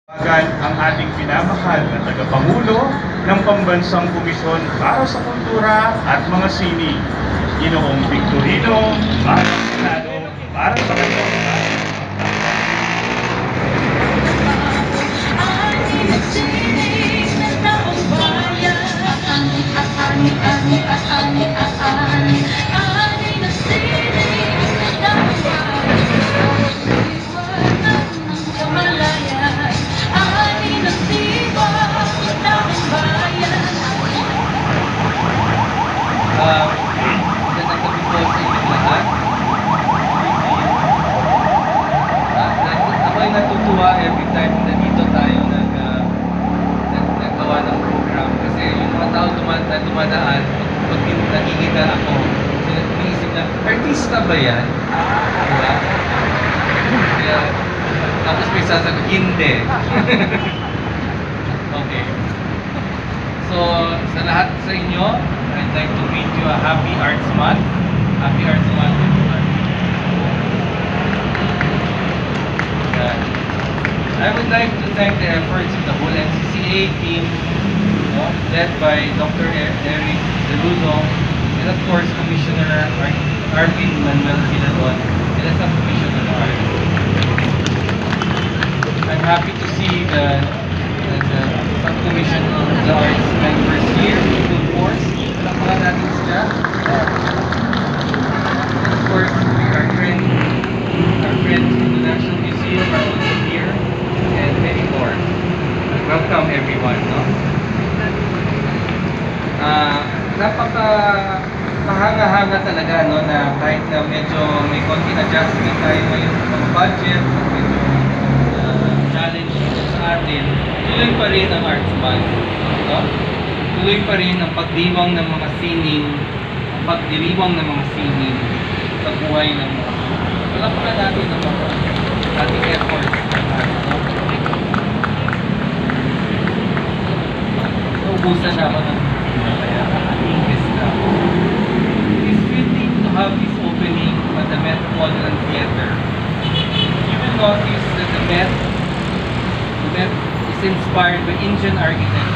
Ang ating pinamahal na tagapangulo ng Pambansang Komisyon para sa Kultura at mga Sining, Ginoong Victorino Manuel Senado, para sa kanyang natutuwa every time na dito tayo naggawa ng program kasi yung mga tao dumadaan pag nakikita ako naisip na artista ba yan? Diba? Kaya, tapos may sasagot, hindi. Okay, so sa lahat sa inyo I'd like to wish you a happy Arts Month. Happy Arts Month everyone. I would like to thank the efforts of the whole NCCA team, led by Dr. Eric Deludo, and of course Commissioner Arvin Manuel Villalon, and as a Commissioner of Arts. I'm happy to see the Subcommission of the Arts members here in full force. Palakpakan natin sila. And of course, our friends from the National Museum are also here, and many more. Welcome everyone, no? Napaka-hanga-hanga talaga, no, na kahit na medyo may konting adjustment tayo ngayon sa mga budget, medyo challenge sa atin, tuloy pa rin ang Arts Month, no? Tuloy pa rin ang pagdiwang ng mga sining, sa buhay ng mga palakpakan natin ang mga ating efforts. Naubusan na ako ng kaya English na ako. It's fitting to have this opening at the Metropolitan Theater. You will notice that the Met is inspired by Indian architecture.